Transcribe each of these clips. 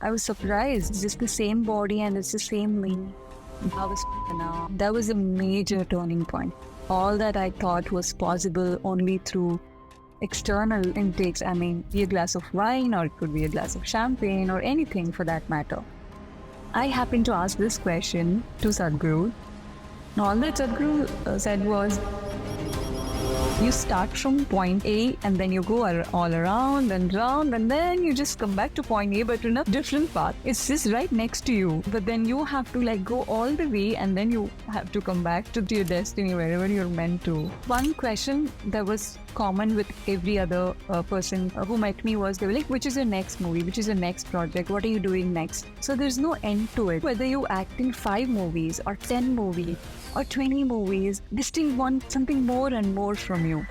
I was surprised. It's just the same body and it's the same me. That was a major turning point. All that I thought was possible only through external intakes. I mean, be a glass of wine or it could be a glass of champagne or anything for that matter. I happened to ask this question to Sadhguru. All that Sadhguru said was, you start from point A and then you go all around and round and then you just come back to point A but in a different path. It's just right next to you. But then you have to go all the way and then you have to come back to your destiny wherever you're meant to. One question that was common with every other person who met me was, they were like, which is your next movie? Which is your next project? What are you doing next? So there's no end to it. Whether you act in 5 movies or 10 movies, or 20 movies, they still want something more and more from you.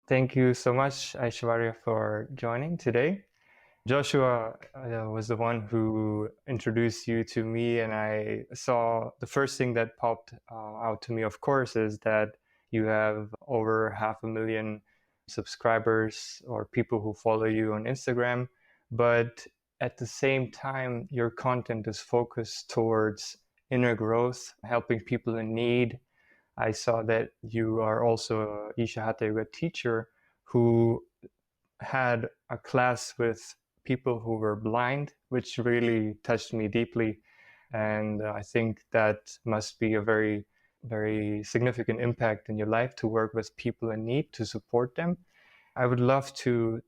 Thank you so much, Aishwarya, for joining today. Joshua was the one who introduced you to me, and I saw the first thing that popped out to me, of course, is that you have over 500,000 subscribers or people who follow you on Instagram. But at the same time, your content is focused towards inner growth, helping people in need. I saw that you are also a Isha Hatha Yoga teacher who had a class with people who were blind, which really touched me deeply. And I think that must be a very, very significant impact in your life to work with people in need, to support them. I would love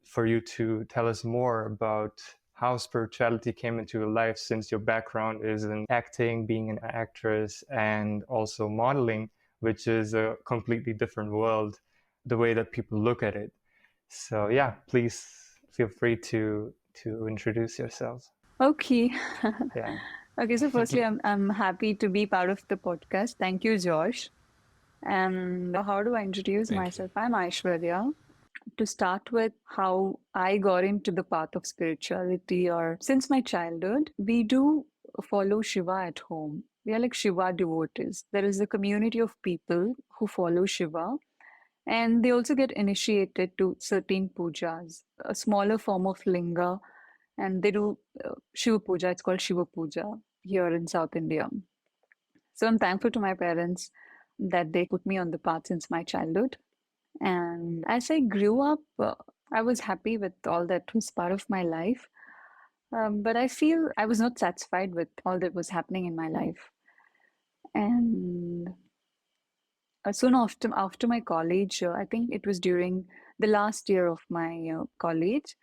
for you to tell us more about how spirituality came into your life, since your background is in acting, being an actress, and also modeling, which is a completely different world, the way that people look at it. So yeah, please feel free to introduce yourselves. Okay. Yeah. Okay, so firstly, I'm happy to be part of the podcast. Thank you, Josh. And how do I introduce myself? I'm Aishwarya. To start with, how I got into the path of spirituality, or since my childhood, we do follow Shiva at home. We are like Shiva devotees. There is a community of people who follow Shiva, and they also get initiated to certain pujas, a smaller form of linga, and they do Shiva puja. It's called Shiva puja here in South India. So I'm thankful to my parents that they put me on the path since my childhood. And as I grew up, I was happy with all that was part of my life. But I feel I was not satisfied with all that was happening in my life. And soon after my college, I think it was during the last year of my college,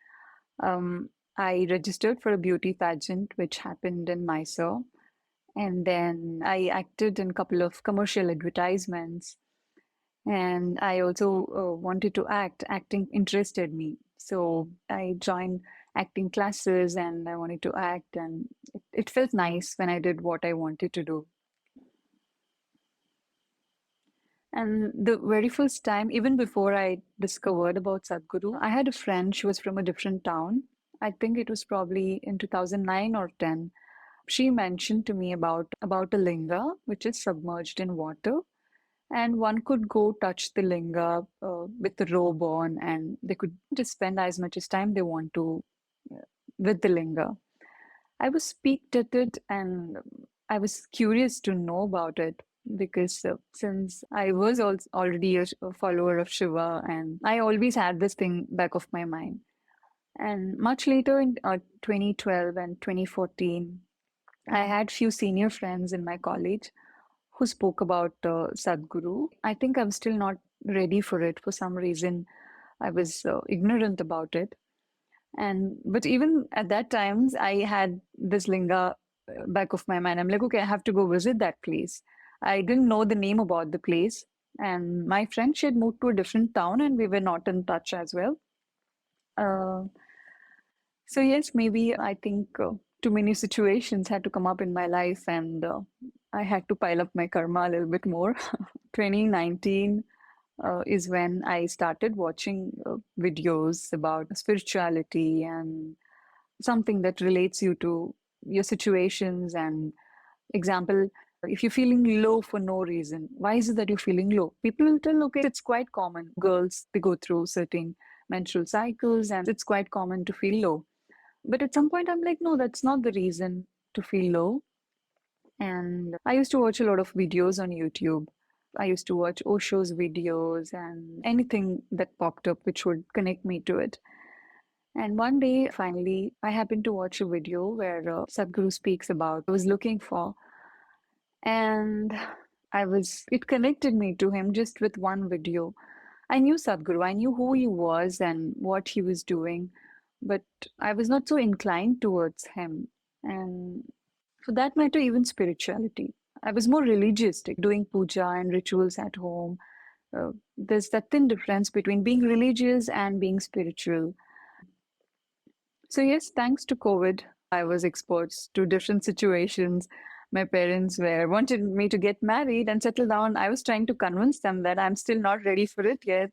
um, I registered for a beauty pageant which happened in Mysore. And then I acted in a couple of commercial advertisements. And I also wanted to act. Acting interested me. So I joined acting classes and I wanted to act. And it felt nice when I did what I wanted to do. And the very first time, even before I discovered about Sadhguru, I had a friend. She was from a different town. I think it was probably in 2009 or 10. She mentioned to me about a linga, which is submerged in water. And one could go touch the linga with the robe on, and they could just spend as much as time they want to with the linga. I was piqued at it, and I was curious to know about it because since I was already a follower of Shiva, and I always had this thing back of my mind. And much later in 2012 and 2014, I had few senior friends in my college who spoke about Sadhguru. I think I was still not ready for it. For some reason, I was ignorant about it. And but even at that times, I had this linga back of my mind. I'm like, okay, I have to go visit that place. I didn't know the name about the place. And my friend, she had moved to a different town and we were not in touch as well. Uh, so yes, maybe I think too many situations had to come up in my life and I had to pile up my karma a little bit more. 2019 is when I started watching videos about spirituality and something that relates you to your situations. And example, if you're feeling low for no reason, why is it that you're feeling low? People will tell, okay, it's quite common. Girls, they go through certain menstrual cycles, and it's quite common to feel low. But at some point, I'm like, no, that's not the reason to feel low. And I used to watch a lot of videos on YouTube. I used to watch Osho's videos and anything that popped up which would connect me to it. And one day, finally, I happened to watch a video where Sadhguru speaks about I was looking for. And it connected me to him just with one video. I knew Sadhguru, I knew who he was and what he was doing, but I was not so inclined towards him. And for that matter, even spirituality. I was more religious, doing puja and rituals at home. There's that thin difference between being religious and being spiritual. So, yes, thanks to COVID, I was exposed to different situations. My parents were wanted me to get married and settle down. I was trying to convince them that I'm still not ready for it yet.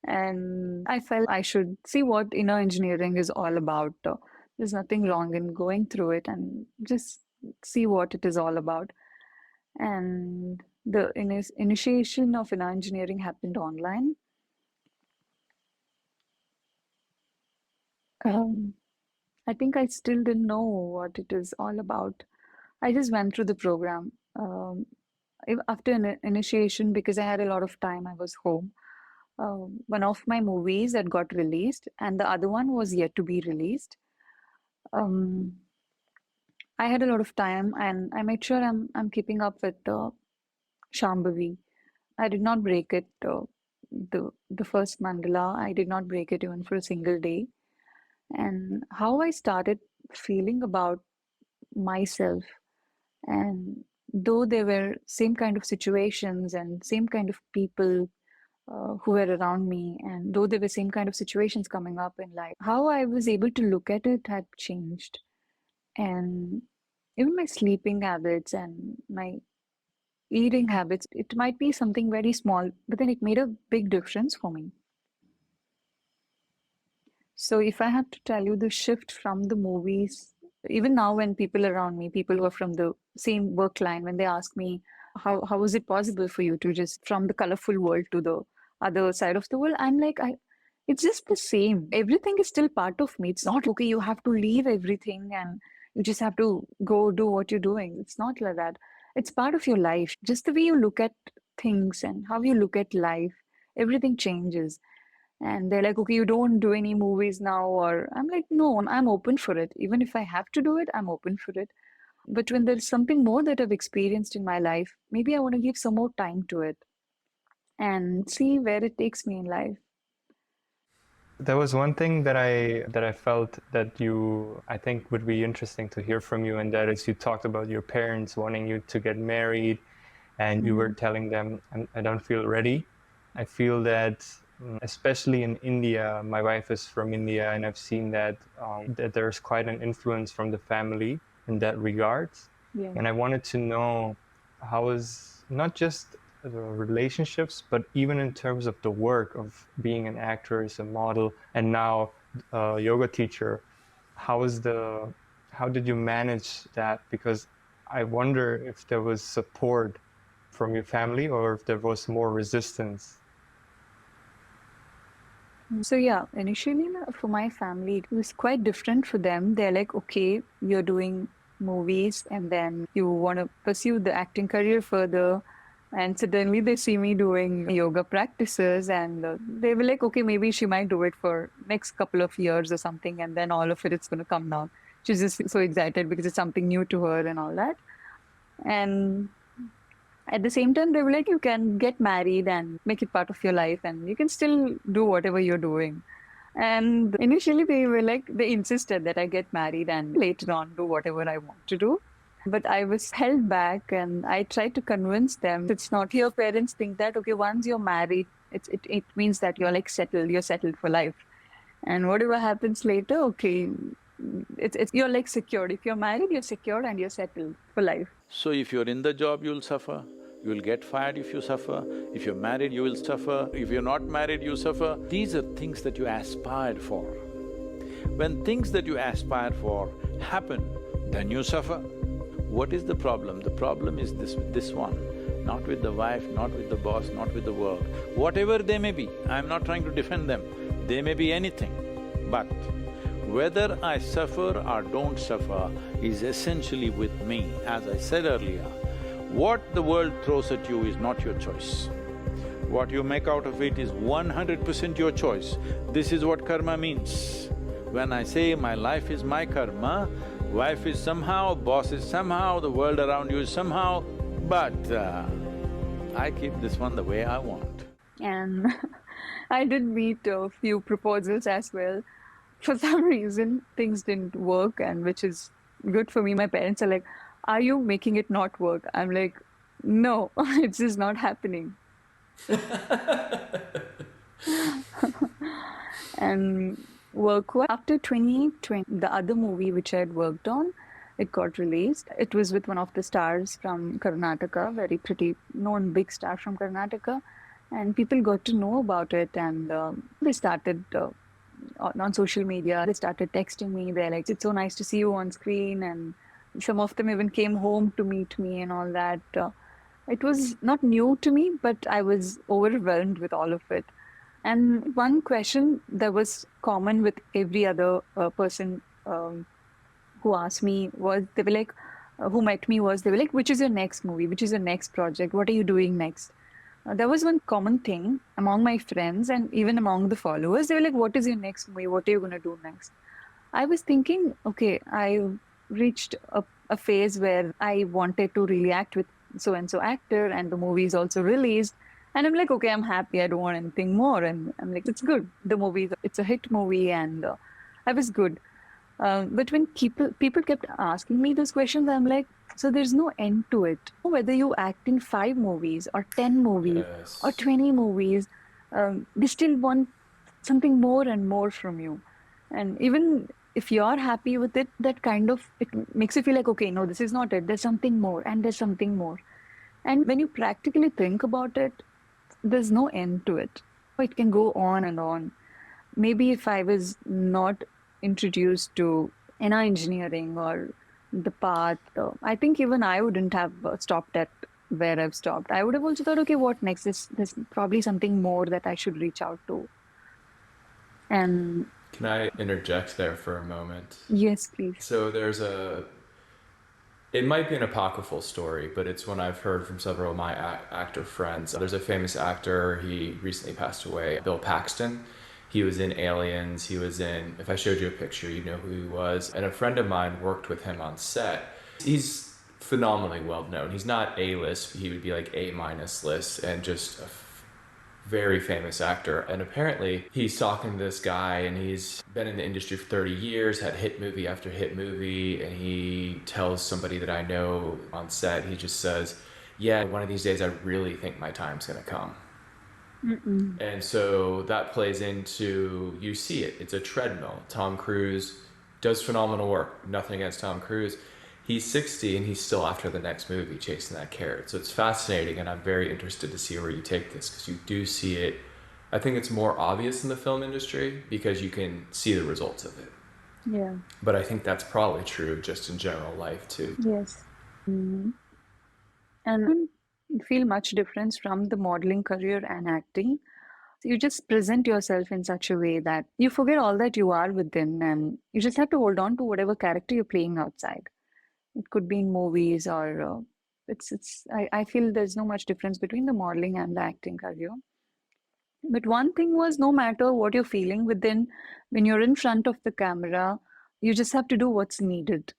And I felt I should see what inner engineering is all about. There's nothing wrong in going through it and just see what it is all about. And the initiation of inner engineering happened online. I think I still didn't know what it is all about. I just went through the program. After an initiation, because I had a lot of time, I was home. One of my movies had got released, and the other one was yet to be released. Um, I had a lot of time, and I made sure I'm keeping up with Shambhavi. I did not break it. The first mandala, I did not break it even for a single day. And how I started feeling about myself, and though there were same kind of situations and same kind of people who were around me, and though there were same kind of situations coming up in life, how I was able to look at it had changed. And even my sleeping habits and my eating habits, it might be something very small, but then it made a big difference for me. So if I have to tell you the shift from the movies, even now when people around me, people who are from the same work line, when they ask me, how is it possible for you to just from the colorful world to the other side of the world? I'm like, it's just the same. Everything is still part of me. It's not okay, you have to leave everything and you just have to go do what you're doing. It's not like that. It's part of your life. Just the way you look at things and how you look at life, everything changes. And they're like, okay, you don't do any movies now, or I'm like, no, I'm open for it. Even if I have to do it, I'm open for it. But when there's something more that I've experienced in my life, maybe I want to give some more time to it and see where it takes me in life. There was one thing that I felt that I think would be interesting to hear from you, and that is you talked about your parents wanting you to get married, and you were telling them, I don't feel ready. I feel that, especially in India, my wife is from India, and I've seen that there's quite an influence from the family in that regard. Yeah. And I wanted to know how is not just the relationships, but even in terms of the work of being an actress, a model, and now a yoga teacher, how did you manage that? Because I wonder if there was support from your family or if there was more resistance. So yeah, initially for my family, it was quite different for them. They're like, okay, you're doing movies and then you want to pursue the acting career further. And suddenly they see me doing yoga practices and they were like, okay, maybe she might do it for next couple of years or something. And then all of it's going to come down. She's just so excited because it's something new to her and all that. And at the same time, they were like, you can get married and make it part of your life and you can still do whatever you're doing. And initially they insisted that I get married and later on do whatever I want to do. But I was held back and I tried to convince them it's not. Your parents think that, okay, once you're married, it means that you're like settled, you're settled for life. And whatever happens later, okay, it's you're like secured. If you're married, you're secured and you're settled for life. So if you're in the job, you'll suffer. You will get fired if you suffer. If you're married, you will suffer. If you're not married, you suffer. These are things that you aspired for. When things that you aspire for happen, then you suffer. What is the problem? The problem is this one, not with the wife, not with the boss, not with the world. Whatever they may be, I'm not trying to defend them. They may be anything, but whether I suffer or don't suffer is essentially with me. As I said earlier, what the world throws at you is not your choice. What you make out of it is 100% your choice. This is what karma means. When I say my life is my karma, wife is somehow, boss is somehow, the world around you is somehow, but I keep this one the way I want. And I did meet a few proposals as well. For some reason, things didn't work, and which is good for me. My parents are like, "Are you making it not work?" I'm like, "No, it's just not happening." And work-wise, after 2020, the other movie which I had worked on, it got released. It was with one of the stars from Karnataka, very pretty known big star from Karnataka, and people got to know about it, and they started on social media. They started texting me. They're like, "It's so nice to see you on screen," and some of them even came home to meet me and all that. It was not new to me, but I was overwhelmed with all of it. And one question that was common with every other person who asked me was, they were like, who met me was, they were like, "Which is your next movie? Which is your next project? What are you doing next?" There was one common thing among my friends and even among the followers. They were like, "What is your next movie? What are you going to do next?" I was thinking, okay, I reached a phase where I wanted to really act with so-and-so actor, and the movie is also released. And I'm like, okay, I'm happy. I don't want anything more. And I'm like, it's good. The movie, it's a hit movie, and I was good. But when people kept asking me those questions, I'm like, so there's no end to it. Whether you act in 5 movies or 10 movies Yes. or 20 movies, they still want something more and more from you. And even if you're happy with it, that kind of, it makes you feel like, okay, no, this is not it. There's something more, and there's something more. And when you practically think about it, there's no end to it. It can go on and on. Maybe if I was not introduced to engineering or the path, I think even I wouldn't have stopped at where I've stopped. I would have also thought, okay, what next? There's probably something more that I should reach out to. And Can I interject there for a moment? yes, please. So it might be an apocryphal story, but it's one I've heard from several of my actor friends. There's a famous actor, he recently passed away, Bill Paxton. He was in Aliens, he was in, if I showed you a picture, you'd know who he was. And a friend of mine worked with him on set. He's phenomenally well known. He's not A-list, he would be like A-minus list, and just a very famous actor. And apparently he's talking to this guy, and he's been in the industry for 30 years, had hit movie after hit movie, and he tells somebody that I know on set, he just says, "Yeah, one of these days I really think my time's gonna come." Mm-mm. And so that plays into, you see it, it's a treadmill. Tom Cruise does phenomenal work, nothing against Tom Cruise. He's 60 and he's still after the next movie chasing that carrot. So it's fascinating, and I'm very interested to see where you take this, because you do see it. I think it's more obvious in the film industry because you can see the results of it. Yeah. But I think that's probably true just in general life too. Yes. Mm. And you feel much difference from the modeling career and acting. You just present yourself in such a way that you forget all that you are within, and you just have to hold on to whatever character you're playing outside. It could be in movies or I feel there's no much difference between the modeling and the acting career. But one thing was, no matter what you're feeling within, when you're in front of the camera, you just have to do what's needed.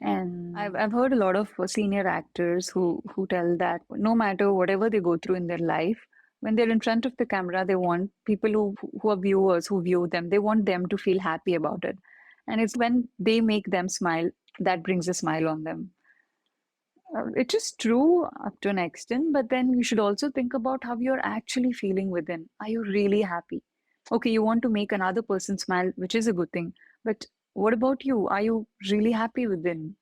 And I've heard a lot of senior actors who tell that no matter whatever they go through in their life, when they're in front of the camera, they want people who are viewers who view them, they want them to feel happy about it. And it's when they make them smile that brings a smile on them. It is true up to an extent, but then you should also think about how you're actually feeling within. Are you really happy? Okay, you want to make another person smile, which is a good thing, but what about you? Are you really happy within?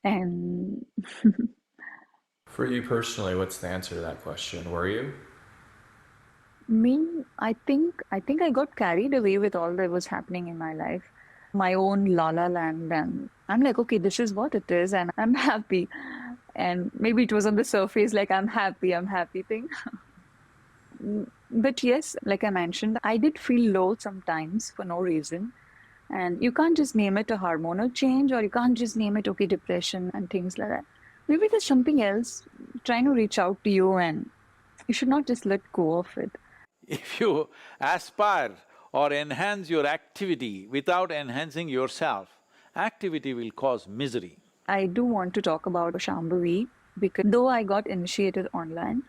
And For you personally, what's the answer to that question? Were you? me, I think I got carried away with all that was happening in my life, my own la la land, and I'm like, okay, this is what it is, and I'm happy. And maybe it was on the surface like I'm happy thing. But yes, like I mentioned, I did feel low sometimes for no reason. And you can't just name it a hormonal change, or you can't just name it, okay, depression and things like that. Maybe there's something else trying to reach out to you, and you should not just let go of it. If you aspire or enhance your activity without enhancing yourself, activity will cause misery. I do want to talk about Shambhavi because though I got initiated online,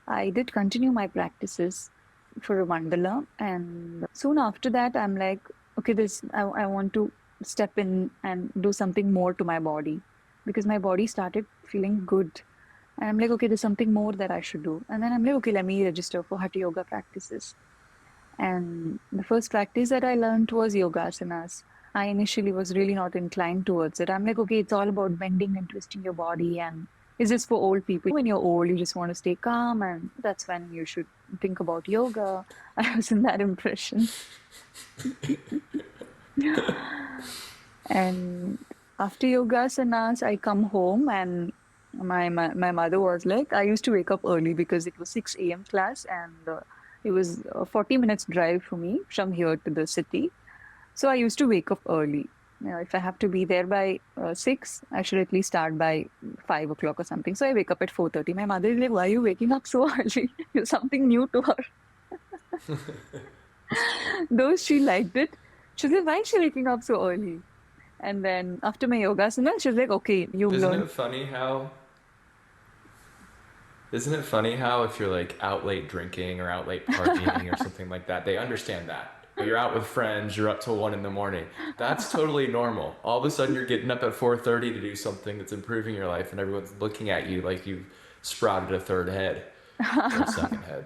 I did continue my practices for a mandala, and soon after that, I'm like, okay, I want to step in and do something more to my body because my body started feeling good. And I'm like, okay, there's something more that I should do. And then I'm like, okay, let me register for Hatha Yoga practices. And the first practice that I learned was yogasanas. I initially was really not inclined towards it. I'm like, okay, it's all about bending and twisting your body, and it's just for old people. When you're old, you just want to stay calm, and that's when you should think about yoga. I was in that impression. And after yogasanas, I come home, and my mother was like, I used to wake up early because it was 6 a.m. class, and it was a 40 minutes drive for me from here to the city. So I used to wake up early. If I have to be there by 6, I should at least start by 5 o'clock or something. So I wake up at 4:30. My mother is like, why are you waking up so early? It's something new to her. Though she liked it, she was like, why is she waking up so early? And then after my yogasana, she was like, okay, you've Isn't learned. it funny how Isn't it funny how if you're like out late drinking or out late partying or something like that, they understand that. But you're out with friends, you're up till 1 in the morning. That's totally normal. All of a sudden you're getting up at 4:30 to do something that's improving your life and everyone's looking at you like you've sprouted a third head or a second head.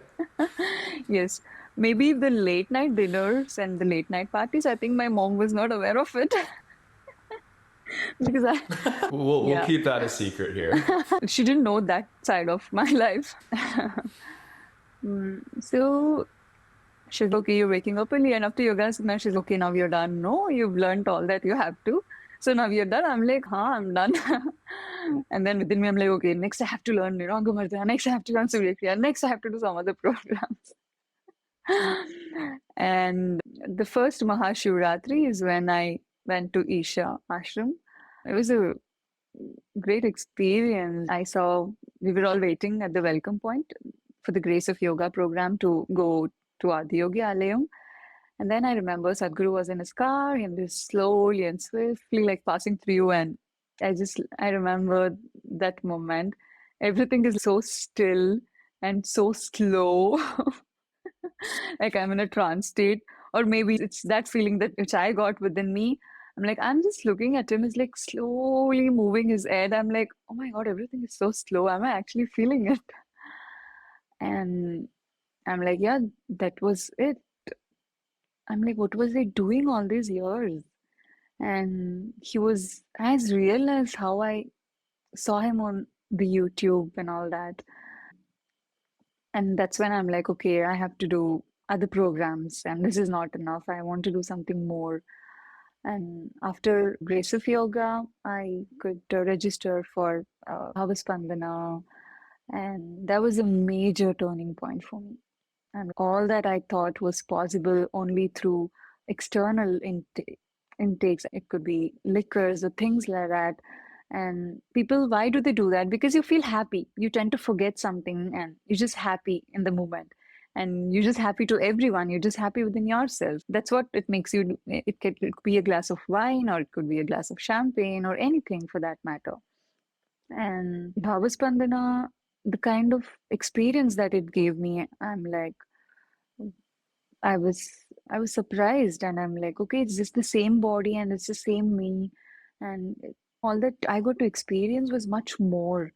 Yes. Maybe the late night dinners and the late night parties, I think my mom was not aware of it. Because We'll Yeah. keep that a secret here. she didn't know that side of my life. So she's okay, you're waking up early, and after yoga, now she's okay, now you're done. No, you've learned all that you have to. So now you're done. I'm like, huh, I'm done. And then within me, I'm like, okay, next I have to learn Niranga Mardana, next I have to learn Surya Kriya, next I have to do some other programs. And the first Mahashivratri is when I went to Isha Ashram. It was a great experience. We were all waiting at the welcome point for the Grace of Yoga program to go to Adiyogi Alayam. And then I remember Sadhguru was in his car and just slowly and swiftly like passing through. And I remember that moment. Everything is so still and so slow. Like I'm in a trance state. Or maybe it's that feeling that which I got within me. I'm like, I'm just looking at him. He's like slowly moving his head. I'm like, oh my God, everything is so slow. Am I actually feeling it? And I'm like, yeah, that was it. I'm like, what was he doing all these years? And he was as real as how I saw him on the YouTube and all that. And that's when I'm like, okay, I have to do other programs, and this is not enough. I want to do something more. And after Grace of Yoga, I could register for Bhavaspandana, and that was a major turning point for me. And all that I thought was possible only through external intakes. It could be liquors or things like that. And people, why do they do that? Because you feel happy. You tend to forget something and you're just happy in the moment. And you're just happy to everyone. You're just happy within yourself. That's what it makes you. It could be a glass of wine, or it could be a glass of champagne, or anything for that matter. And Bhavaspandana, the kind of experience that it gave me, I'm like, I was I was surprised, and I'm like, okay, it's just the same body and it's the same me, and all that I got to experience was much more.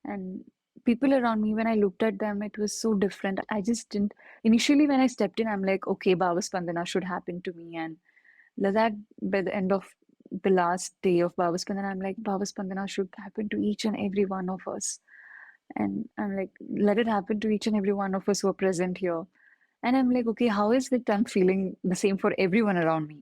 And people around me, when I looked at them, it was so different. I just didn't initially when I stepped in, I'm like, okay, Bhava Spandana should happen to me, and like that by the end of the last day of Bhava Spandana, I'm like, Bhava Spandana should happen to each and every one of us. And I'm like, let it happen to each and every one of us who are present here. And I'm like, okay, how is it I'm feeling the same for everyone around me?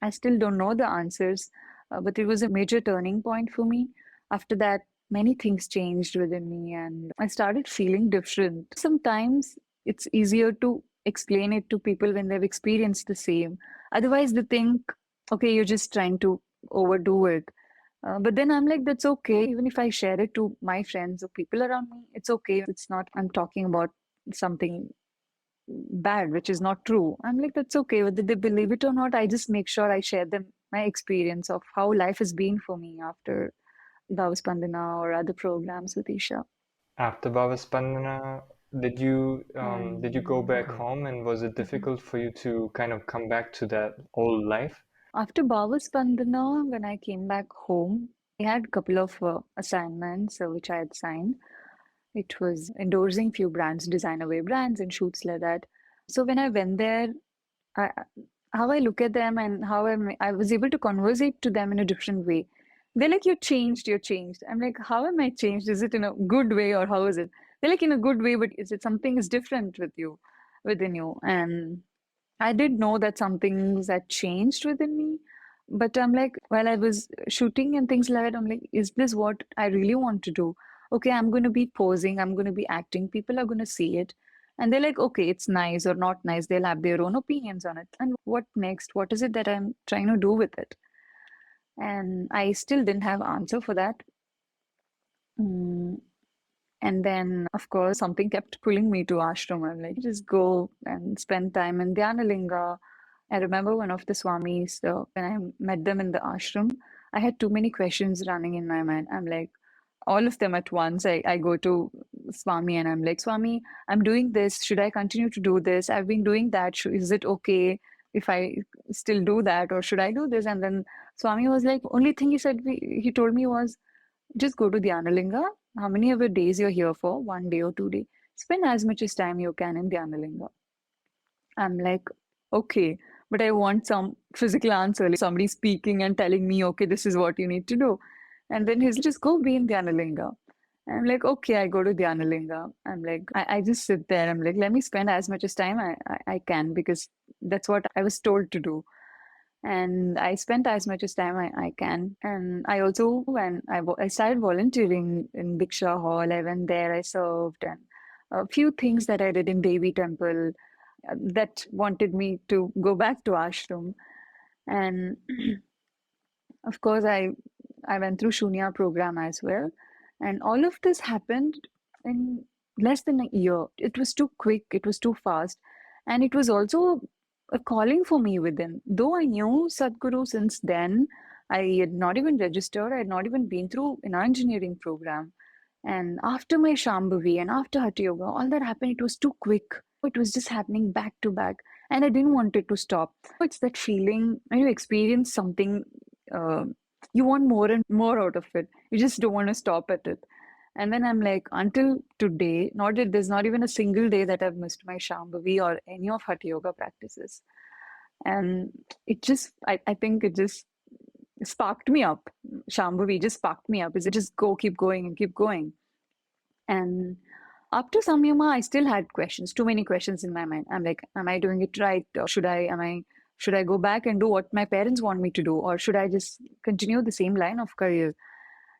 I still don't know the answers, but it was a major turning point for me. After that, many things changed within me, and I started feeling different. Sometimes it's easier to explain it to people when they've experienced the same. Otherwise, they think, okay, you're just trying to overdo it. But then I'm like, that's okay. Even if I share it to my friends or people around me, it's okay. It's not, I'm talking about something bad, which is not true. I'm like, that's okay. Whether they believe it or not, I just make sure I share them my experience of how life has been for me after Bhavaspandana or other programs with Isha. After Bhavaspandana, did you go back And home, and was it mhm. difficult for you to kind of come back to that old life? After Bhavaspandana, when I came back home, I had a couple of assignments which I had signed. It was endorsing few brands, designer wear brands, and shoots like that. So when I went there, I, how I look at them and how I was able to conversate to them in a different way. They're like, you're changed, you're changed. I'm like, how am I changed? Is it in a good way or how is it? They're like, in a good way, but is it something is different with you, within you? And I did know that some things had changed within me, but I'm like, while I was shooting and things like that, I'm like, is this what I really want to do? Okay, I'm going to be posing, I'm going to be acting, people are going to see it. And they're like, okay, it's nice or not nice. They'll have their own opinions on it. And what next? What is it that I'm trying to do with it? And I still didn't have answer for that. Mm, and then, of course, something kept pulling me to ashram. I'm like, just go and spend time in Dhyanalinga. I remember one of the Swamis, when I met them in the ashram, I had too many questions running in my mind. I'm like, all of them at once. I go to Swami and I'm like, Swami, I'm doing this. Should I continue to do this? I've been doing that. Is it okay if I still do that or should I do this? And then Swami was like, only thing he said, he told me was, just go to Dhyanalinga. How many ever days you're here for, 1 day or 2 day, spend as much as time you can in Dhyanalinga. I'm like, okay, but I want some physical answer, like somebody speaking and telling me, okay, this is what you need to do. And then he's just go be in Dhyanalinga. I'm like, okay, I go to Dhyanalinga. I'm like, I just sit there. I'm like, let me spend as much as time I can because that's what I was told to do. And I spent as much as time I can. And I also, when I started volunteering in Diksha Hall, I went there, I served, and a few things that I did in Devi Temple that wanted me to go back to ashram. And of course, I went through Shunya program as well. And all of this happened in less than a year. It was too quick, it was too fast. And it was also a calling for me within. Though I knew Sadhguru since then, I had not even registered, I had not even been through an engineering program. And after my Shambhavi and after Hatha Yoga, all that happened, it was too quick. It was just happening back to back. And I didn't want it to stop. It's that feeling when you experience something, uh, you want more and more out of it. You just don't want to stop at it. And then I'm like, until today, not that there's not even a single day that I've missed my Shambhavi or any of Hatha Yoga practices. And it just, I think it just sparked me up. Shambhavi just sparked me up. Is it just go, keep going and keep going. And after Samyama, I still had questions, too many questions in my mind. I'm like, am I doing it right? Or should I go back and do what my parents want me to do? Or should I just continue the same line of career?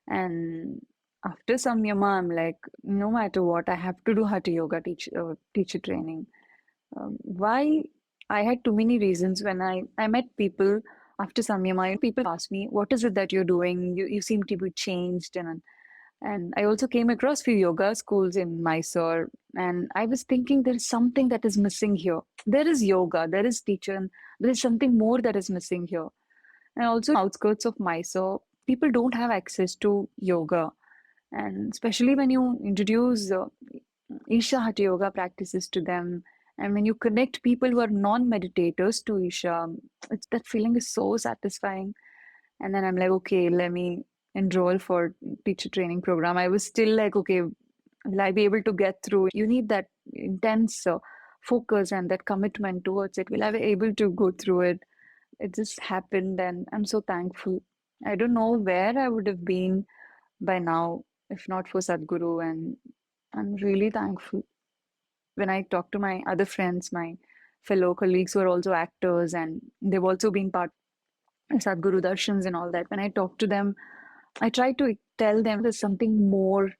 And after Samyama, I'm like, no matter what, I have to do Hatha Yoga teacher training. Why? I had too many reasons when I met people after Samyama. People asked me, what is it that you're doing? You seem to be changed. And I also came across few yoga schools in Mysore, and I was thinking there is something that is missing here. There is yoga, there is teacher, and there is something more that is missing here. And also, outskirts of Mysore, people don't have access to yoga, and especially when you introduce Isha Hatha Yoga practices to them, and when you connect people who are non-meditators to Isha, that feeling is so satisfying. And then I'm like, okay, let me enroll for teacher training program. I was still like, okay, will I be able to get through? You need that intense focus and that commitment towards it. Will I be able to go through it? It just happened, and I'm so thankful. I don't know where I would have been by now if not for Sadhguru, and I'm really thankful. When I talk to my other friends, my fellow colleagues who are also actors, and they've also been part Sadhguru Darshans and all that. When I talk to them, I try to tell them there's something more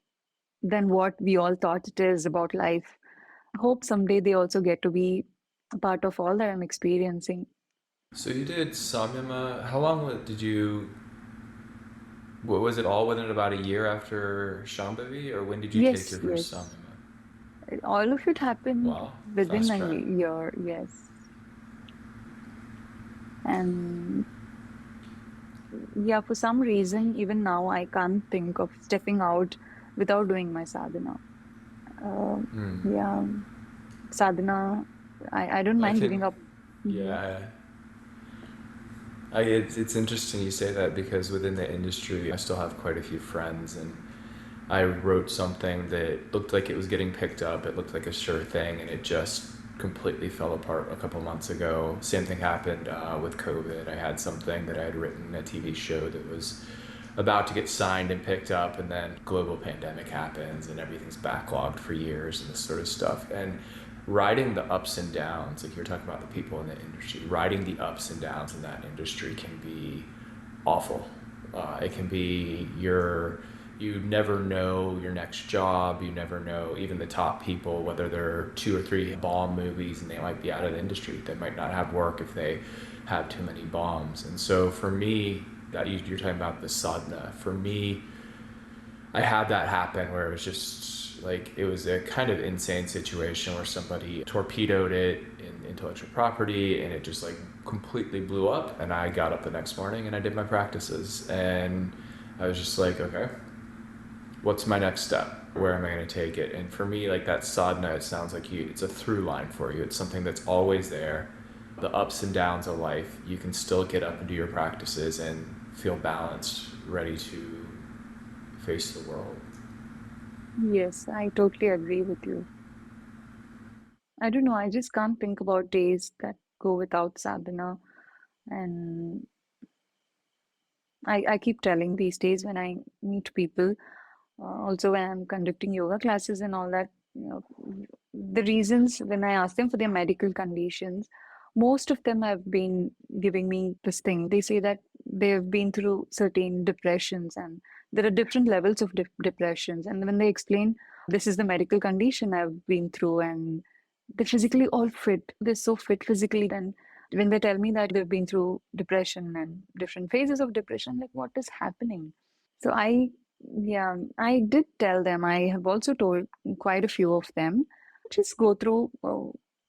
than what we all thought it is about life. hope someday they also get to be a part of all that I'm experiencing. So you did Samyama. How long did you? Was it all within about a year after Shambhavi, or when did you take Yes, your first yes. Samyama? All of it happened Wow, within fast a track. year, yes. And yeah, for some reason, even now, I can't think of stepping out without doing my sadhana. Uh, Hmm. yeah, sadhana, I don't I mind think, giving up. Mhm. yeah. It's interesting you say that because within the industry, I still have quite a few friends, and I wrote something that looked like it was getting picked up. It looked like a sure thing, and it just completely fell apart a couple months ago. Same thing happened with COVID. I had something that I had written, a TV show that was about to get signed and picked up, and then global pandemic happens and everything's backlogged for years and this sort of stuff. And riding the ups and downs, like you're talking about the people in the industry, riding the ups and downs in that industry can be awful. It can be you never know your next job. You never know even the top people, whether they're 2 or 3 bomb movies and they might be out of the industry. They might not have work if they have too many bombs. And so for me, that you're talking about the sadhana. For me, I had that happen where it was just like it was a kind of insane situation where somebody torpedoed it in intellectual property and it just like completely blew up. And I got up the next morning and I did my practices and I was just like, okay, what's my next step? Where am I going to take it? And for me, like that sadhana, it sounds like it's a through line for you. It's something that's always there. The ups and downs of life, you can still get up and do your practices and feel balanced, ready to face the world. Yes, I totally agree with you. I don't know, I just can't think about days that go without sadhana. And I keep telling these days when I meet people, also when I'm conducting yoga classes and all that, the reasons when I ask them for their medical conditions, most of them have been giving me this thing. They say that they've been through certain depressions and there are different levels of depressions. And when they explain, this is the medical condition I've been through, and they're physically all fit. They're so fit physically. Then when they tell me that they've been through depression and different phases of depression, like what is happening? So yeah, I did tell them. I have also told quite a few of them, just go through.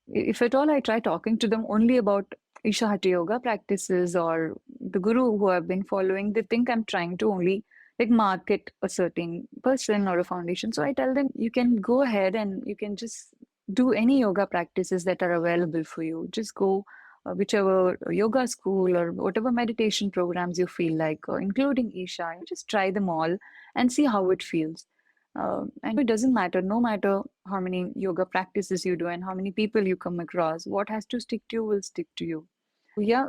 If at all, I try talking to them only about Isha Hatha Yoga practices or the Guru who I've been following. They think I'm trying to only like market a certain person or a foundation. So I tell them you can go ahead and you can just do any yoga practices that are available for you. Just go whichever yoga school or whatever meditation programs you feel like, including Isha, just try them all and see how it feels. And it doesn't matter, no matter how many yoga practices you do and how many people you come across, what has to stick to you will stick to you. Yeah,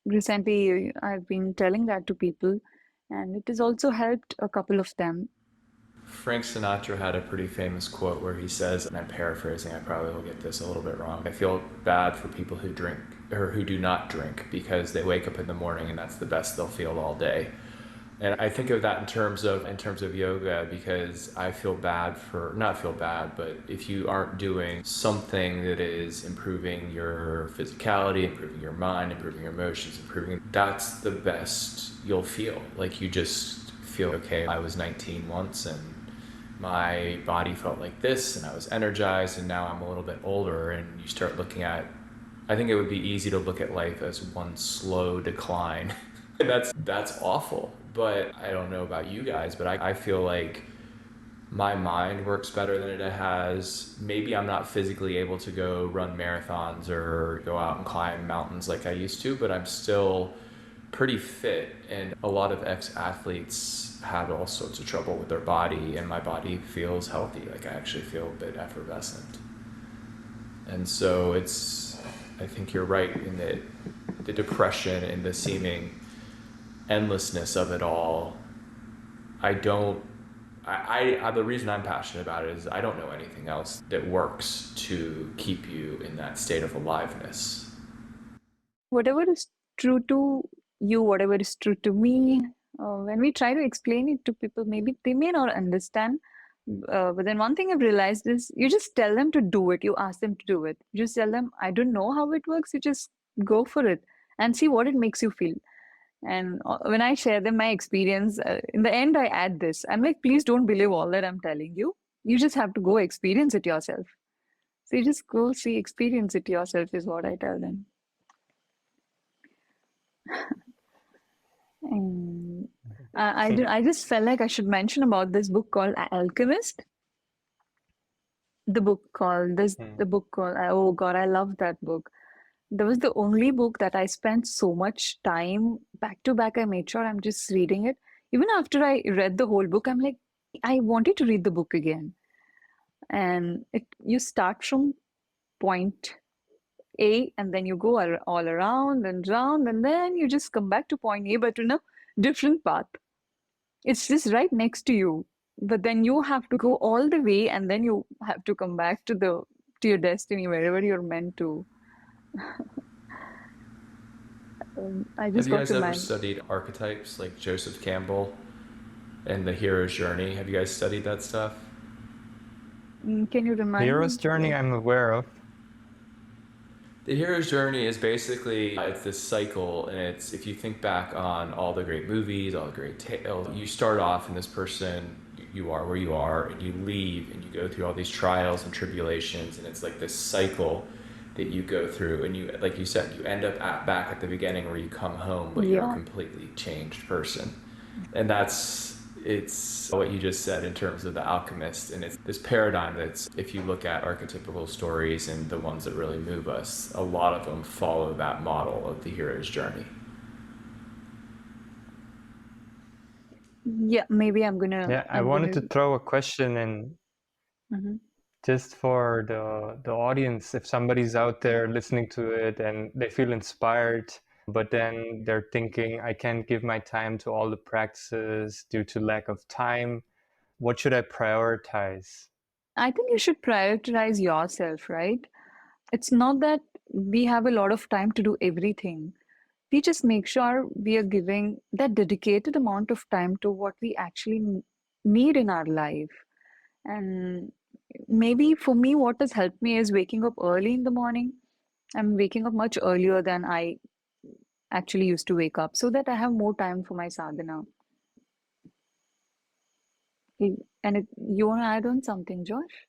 recently I've been telling that to people, and it has also helped a couple of them. Frank Sinatra had a pretty famous quote where he says, and I'm paraphrasing, I probably will get this a little bit wrong. I feel bad for people who drink or who do not drink because they wake up in the morning and that's the best they'll feel all day. And I think of that in terms of yoga because I feel bad for not feel bad, but if you aren't doing something that is improving your physicality, improving your mind, improving your emotions, improving that's the best you'll feel. Like you just feel okay. I was 19 once and my body felt like this and I was energized and now I'm a little bit older and you start looking at I think it would be easy to look at life as one slow decline. That's awful. But I don't know about you guys, but I feel like my mind works better than it has. Maybe I'm not physically able to go run marathons or go out and climb mountains like I used to, but I'm still pretty fit. And a lot of ex-athletes have all sorts of trouble with their body, and my body feels healthy. Like I actually feel a bit effervescent. And so I think you're right in that the depression and the seeming endlessness of it all. The reason I'm passionate about it is I don't know anything else that works to keep you in that state of aliveness. Whatever is true to you, whatever is true to me, when we try to explain it to people, maybe they may not understand, But then one thing I've realized is you just tell them to do it. You ask them to do it. You just tell them, I don't know how it works. You just go for it and see what it makes you feel. And when I share them my experience, in the end, I add this. I'm like, please don't believe all that I'm telling you. You just have to go experience it yourself. So you just go see, experience it yourself is what I tell them. And I just felt like I should mention about this book called Alchemist. The book called oh God, I love that book. That was the only book that I spent so much time back to back. I made sure I'm just reading it. Even after I read the whole book, I'm like, I wanted to read the book again. And you start from point A and then you go all around and round, and then you just come back to point A, but in a different path. It's just right next to you. But then you have to go all the way and then you have to come back to your destiny, wherever you're meant to. I Have just you got guys to ever mind. studied archetypes like Joseph Campbell and the hero's journey? Have you guys studied that stuff? Can you remind Hero's me? journey, I'm aware of. The hero's journey is basically it's this cycle, and it's if you think back on all the great movies, all the great tales, you start off in this person, you are where you are, and you leave and you go through all these trials and tribulations, and it's like this cycle that you go through, and you, like you said, you end up back at the beginning where you come home, but you're a Yeah. completely changed person. And it's what you just said in terms of the alchemist, and it's this paradigm that's, if you look at archetypical stories and the ones that really move us, a lot of them follow that model of the hero's journey. Yeah, maybe Yeah, I I'm wanted gonna. to throw a question in Mhm. just for the audience. If somebody's out there listening to it and they feel inspired, but then they're thinking, I can't give my time to all the practices due to lack of time, what should I prioritize? I think you should prioritize yourself, right? It's not that we have a lot of time to do everything. We just make sure we are giving that dedicated amount of time to what we actually need in our life. And maybe for me, what has helped me is waking up early in the morning. I'm waking up much earlier than I actually used to wake up so that I have more time for my sadhana. You want to add on something, Josh?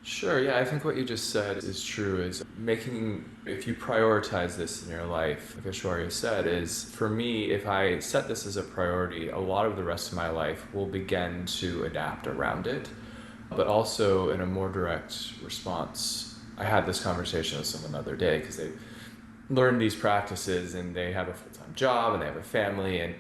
Sure, yeah, I think what you just said is true. Is making, if you prioritize this in your life, like Aishwarya said, is for me, if I set this as a priority, a lot of the rest of my life will begin to adapt around it, but also in a more direct response. I had this conversation with someone the other day because they learned these practices and they have a full-time job and they have a family, and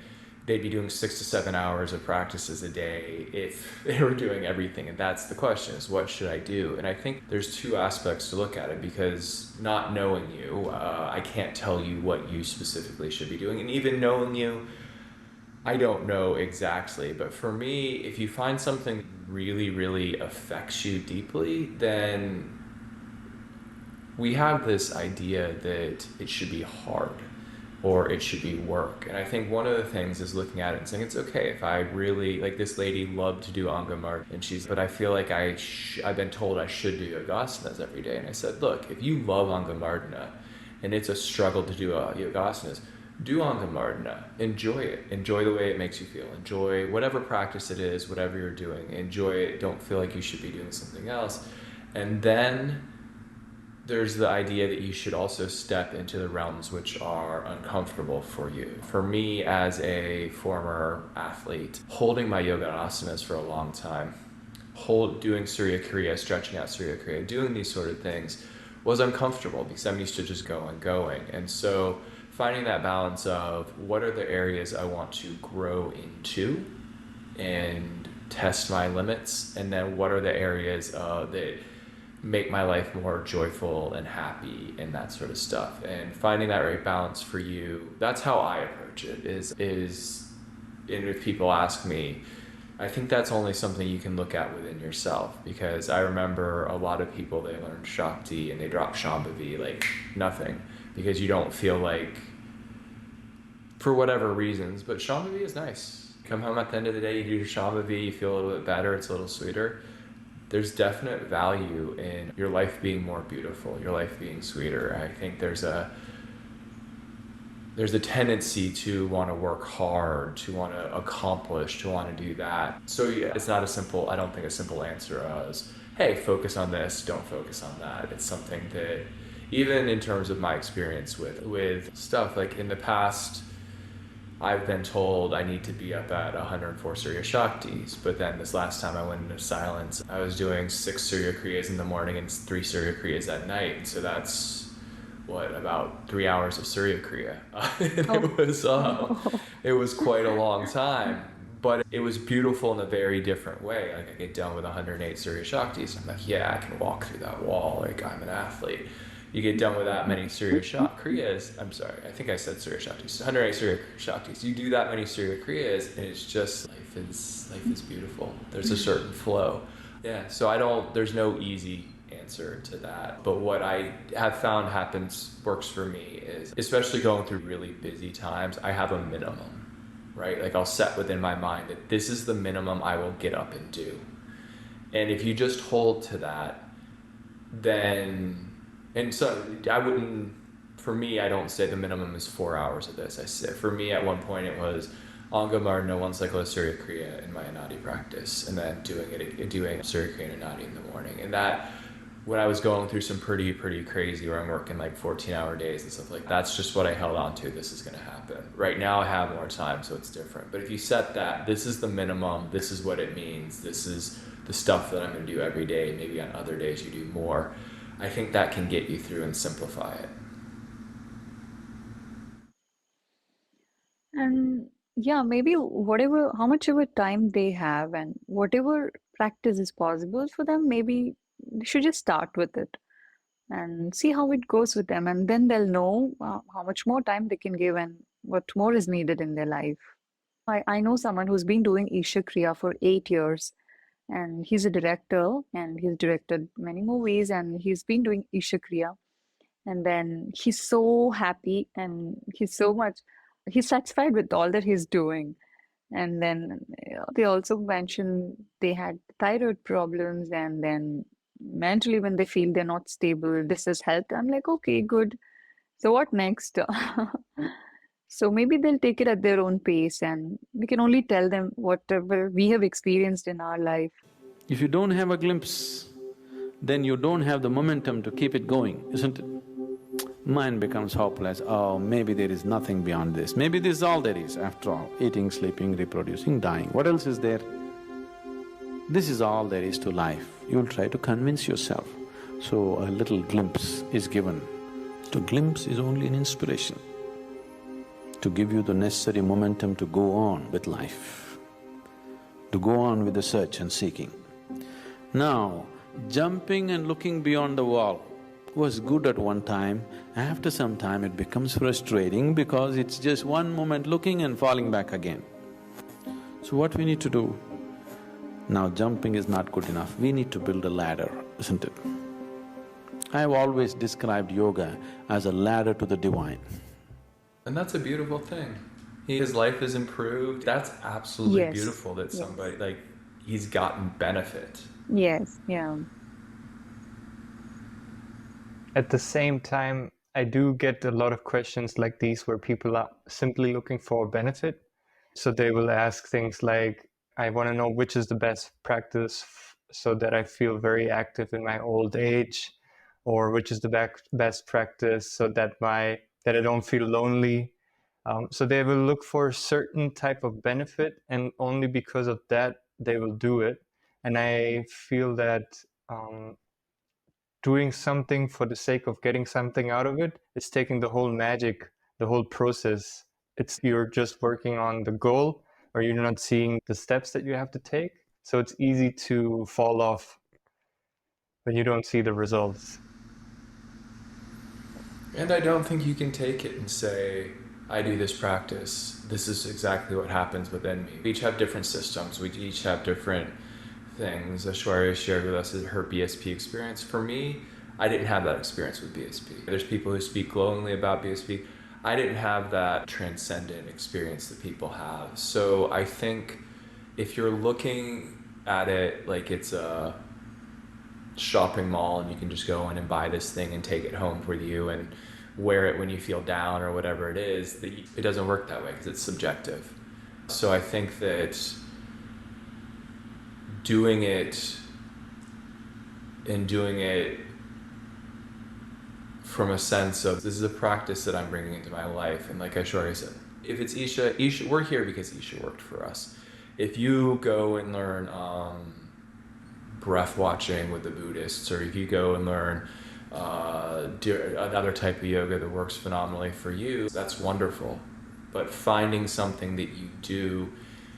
they'd be doing 6 to 7 hours of practices a day if they were doing everything. And that's the question, is what should I do? And I think there's two aspects to look at it, because not knowing you, I can't tell you what you specifically should be doing. And even knowing you, I don't know exactly. But for me, if you find something really, really affects you deeply, then we have this idea that it should be hard or it should be work. And I think one of the things is looking at it and saying, it's okay if I really, like this lady loved to do Angamart, and but I feel like I've been told I should do yogasanas every day. And I said, look, if you love Angamardana and it's a struggle to do yogasanas, do Angamardana, enjoy it, enjoy the way it makes you feel, enjoy whatever practice it is, whatever you're doing, enjoy it, don't feel like you should be doing something else. And then there's the idea that you should also step into the realms which are uncomfortable for you. For me, as a former athlete, holding my yoga asanas for a long time, doing Surya Kriya, stretching out Surya Kriya, doing these sort of things was uncomfortable because I'm used to just going. And so finding that balance of what are the areas I want to grow into and test my limits, and then what are the areas that make my life more joyful and happy and that sort of stuff. And finding that right balance for you, that's how I approach it, and if people ask me, I think that's only something you can look at within yourself, because I remember a lot of people, they learn Shakti and they drop Shambhavi like nothing, because you don't feel like, for whatever reasons, but Shambhavi is nice. Come home at the end of the day, you do your Shambhavi, you feel a little bit better, it's a little sweeter. there's definite value in your life being more beautiful, your life being sweeter. I think there's a tendency to want to work hard, to want to accomplish, to want to do that. So yeah, it's not I don't think a simple answer is, hey, focus on this, don't focus on that. It's something that, even in terms of my experience with stuff, like in the past, I've been told I need to be up at 104 Surya Shaktis, but then this last time I went into silence, I was doing 6 Surya Kriyas in the morning and 3 Surya Kriyas at night. And so that's, about 3 hours of Surya Kriya. It was quite a long time, but it was beautiful in a very different way. Like I get done with 108 Surya Shaktis, I'm like, yeah, I can walk through that wall, like I'm an athlete. You get done with that many Surya Kriyas, I'm sorry, I think I said Surya Shaktis, 108 Surya Shaktis. You do that many Surya Kriyas and it's just, life is beautiful. There's a certain flow. Yeah, so there's no easy answer to that. But what I have found works for me is, especially going through really busy times, I have a minimum, right? Like I'll set within my mind that this is the minimum I will get up and do. And if you just hold to that, then, and so for me, I don't say the minimum is 4 hours of this. I say, for me at one point it was Anga Marna, 1 cycle of Surya Kriya in my Anadi practice, and then doing Surya Kriya and Anadi in the morning. And that, when I was going through some pretty crazy, where I'm working like 14-hour days and stuff like that, that's just what I held on to. This is going to happen. Right now I have more time, so it's different. But if you set that, this is the minimum, this is what it means, this is the stuff that I'm going to do every day, maybe on other days you do more, I think that can get you through and simplify it. And yeah, maybe how much ever time they have and whatever practice is possible for them, maybe they should just start with it and see how it goes with them. And then they'll know how much more time they can give and what more is needed in their life. I know someone who's been doing Isha Kriya for 8 years, and he's a director and he's directed many movies and he's been doing Isha Kriya. And then he's so happy and he's satisfied with all that he's doing. And then they also mentioned they had thyroid problems, and then mentally, when they feel they're not stable, this has helped. I'm like, okay, good. So what next? So maybe they'll take it at their own pace, and we can only tell them whatever we have experienced in our life. If you don't have a glimpse, then you don't have the momentum to keep it going, isn't it? Mind becomes hopeless. Oh, maybe there is nothing beyond this. Maybe this is all there is, after all. Eating, sleeping, reproducing, dying. What else is there? This is all there is to life. You'll try to convince yourself. So a little glimpse is given. The glimpse is only an inspiration to give you the necessary momentum to go on with life, to go on with the search and seeking. Now, jumping and looking beyond the wall was good at one time. After some time it becomes frustrating because it's just one moment looking and falling back again. So what we need to do? Now jumping is not good enough, we need to build a ladder, isn't it? I've always described yoga as a ladder to the divine. And that's a beautiful thing. His life has improved. That's absolutely Yes, beautiful that yes. somebody, like, he's gotten benefit. Yes, yeah. At the same time, I do get a lot of questions like these where people are simply looking for benefit. So they will ask things like, I want to know which is the best practice so that I feel very active in my old age, or which is the best practice so that I don't feel lonely. So they will look for a certain type of benefit, and only because of that they will do it. And I feel that doing something for the sake of getting something out of it is taking the whole magic, the whole process. You're just working on the goal, or you're not seeing the steps that you have to take. So it's easy to fall off when you don't see the results. And I don't think you can take it and say, I do this practice, this is exactly what happens within me. We each have different systems, we each have different things. Aishwarya shared with us her BSP experience. For me, I didn't have that experience with BSP. There's people who speak glowingly about BSP. I didn't have that transcendent experience that people have. So I think if you're looking at it like it's a shopping mall and you can just go in and buy this thing and take it home with you and wear it when you feel down or whatever it is. It doesn't work that way because it's subjective. So I think that doing it from a sense of this is a practice that I'm bringing into my life, and like Aishwarya said, if it's Isha, we're here because Isha worked for us. If you go and learn breath watching with the Buddhists, or if you go and learn another type of yoga that works phenomenally for you, that's wonderful. But finding something that you do,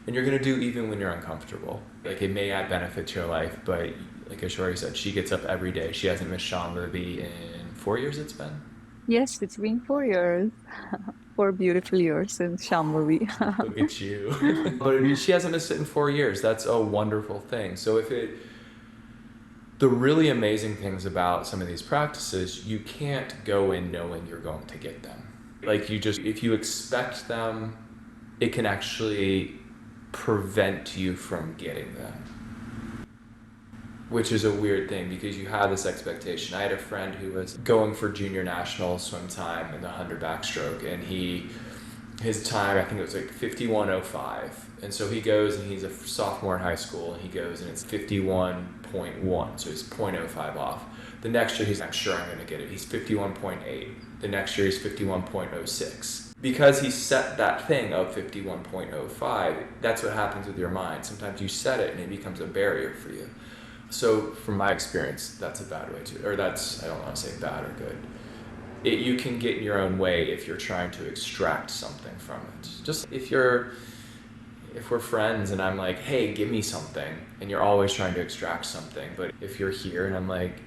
and you're going to do even when you're uncomfortable. Like, it may add benefit to your life, but like Aishwarya said, she gets up every day. She hasn't missed Shambhavi in 4 years it's been? Yes, it's been 4 years. 4 beautiful years since Shambhavi. Look at you. But I mean, she hasn't missed it in 4 years. That's a wonderful thing. So the really amazing things about some of these practices, you can't go in knowing you're going to get them. Like, if you expect them, it can actually prevent you from getting them. Which is a weird thing because you have this expectation. I had a friend who was going for junior national swim time in the 100 backstroke, and his time, I think it was like 51:05. And so he goes, and he's a sophomore in high school, and he goes and it's 51.1, so he's 0.05 off. The next year I'm sure I'm going to get it. He's 51.8. The next year he's 51.06. Because he set that thing of 51.05, that's what happens with your mind. Sometimes you set it and it becomes a barrier for you. So from my experience, that's a bad way to, or that's, I don't want to say bad or good. You can get in your own way if you're trying to extract something from it. Just if we're friends and I'm like, hey, give me something, and you're always trying to extract something. But if you're here and I'm like,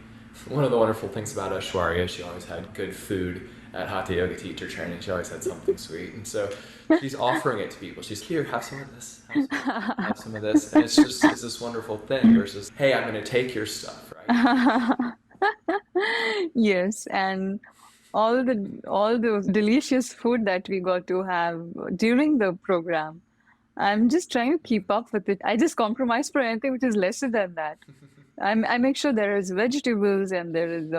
one of the wonderful things about Aishwarya, she always had good food at Hatha Yoga teacher training. She always had something sweet. And so she's offering it to people. She's here, have some of this, have some of this. And it's this wonderful thing versus, hey, I'm going to take your stuff, right? Yes, and all those delicious food that we got to have during the program. I'm just trying to keep up with it. I just compromise for anything which is lesser than that. I make sure there is vegetables and there is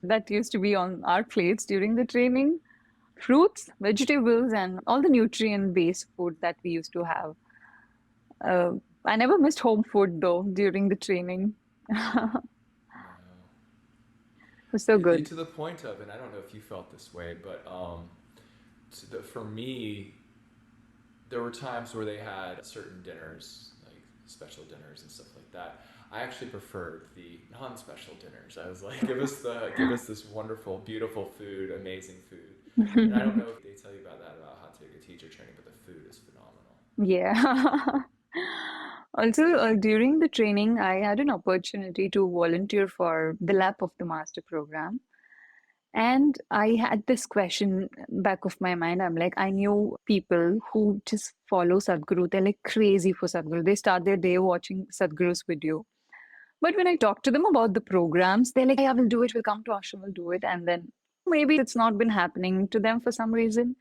that used to be on our plates during the training. Fruits, vegetables, and all the nutrient-based food that we used to have. I never missed home food though during the training. It was so good. To the point of, and I don't know if you felt this way, but for me, there were times where they had certain dinners, like special dinners and stuff like that. I actually preferred the non-special dinners. I was like, give us this wonderful, beautiful food, amazing food. And I don't know if they tell you about that about Hatha Yoga teacher training, but the food is phenomenal. Yeah. Also, during the training, I had an opportunity to volunteer for the Lap of the Master program. And I had this question back of my mind. I'm like, I knew people who just follow Sadhguru. They're like crazy for Sadhguru. They start their day watching Sadhguru's video. But when I talk to them about the programs, they're like, hey, I will do it. We'll come to ashram, we'll do it. And then maybe it's not been happening to them for some reason.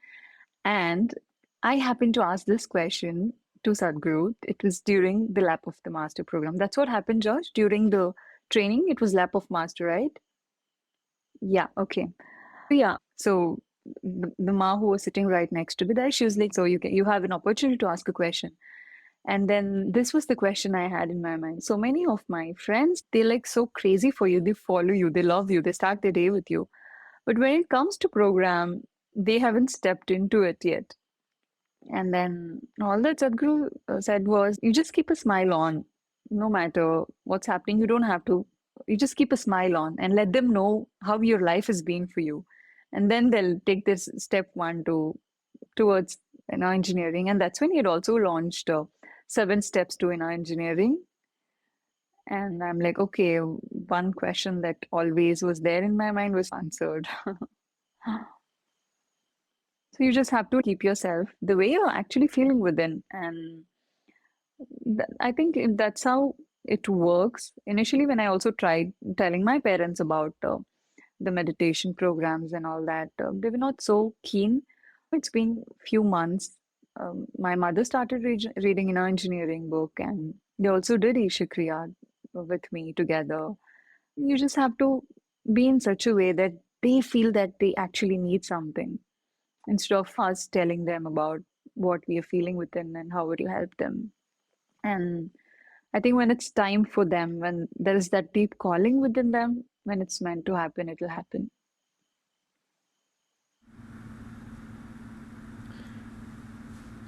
And I happened to ask this question to Sadhguru. It was during the Lap of the Master program. That's what happened, George. During the training, it was Lap of Master, right? Yeah, okay. Yeah, so the Ma who was sitting right next to me there, she was like, so you have an opportunity to ask a question. And then this was the question I had in my mind. So many of my friends, they're like so crazy for you. They follow you, they love you, they start their day with you. But when it comes to program, they haven't stepped into it yet. And then all that Sadhguru said was, you just keep a smile on, no matter what's happening. You don't have to, you just keep a smile on and let them know how your life has been for you. And then they'll take this step one towards engineering. And that's when he had also launched 7 steps to engineering. And I'm like, okay, one question that always was there in my mind was answered. So you just have to keep yourself the way you're actually feeling within. And I think that's how it works. Initially, when I also tried telling my parents about the meditation programs and all that, they were not so keen. It's been a few months. My mother started reading an engineering book, and they also did Isha Kriya with me together. You just have to be in such a way that they feel that they actually need something instead of us telling them about what we are feeling within and how it will help them. And I think when it's time for them, when there is that deep calling within them, when it's meant to happen, it will happen.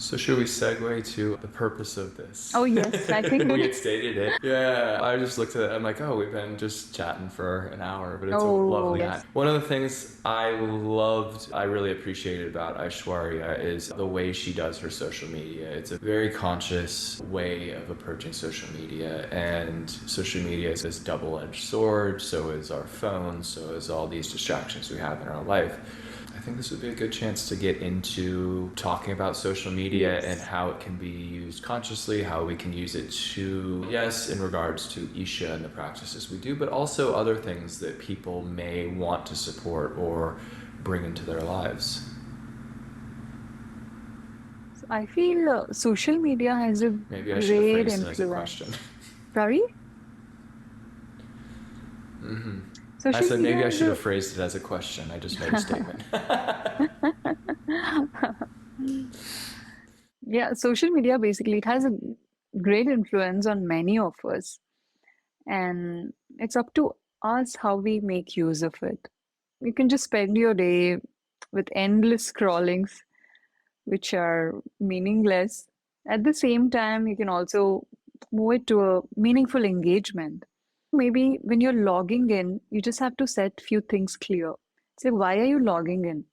So should we segue to the purpose of this? Oh, yes, I think we had stated it. Yeah, I just looked at it. I'm like, oh, we've been just chatting for an hour, but it's a Oh, lovely yes. night. One of the things I really appreciated about Aishwarya is the way she does her social media. It's a very conscious way of approaching social media, and social media is this double-edged sword. So is our phones, so is all these distractions we have in our life. I think this would be a good chance to get into talking about social media and how it can be used consciously, how we can use it to, yes, in regards to Isha and the practices we do, but also other things that people may want to support or bring into their lives. So I feel social media has a Maybe I should have great phrased it as a influence. question. Sorry? I Social said media maybe I has should a have phrased it as a question. I just made a statement. yeah, social media basically it has a great influence on many of us, and it's up to us how we make use of it. You can just spend your day with endless scrollings, which are meaningless. At the same time, you can also move it to a meaningful engagement. Maybe when you're logging in, you just have to set few things clear. Say, why are you logging in?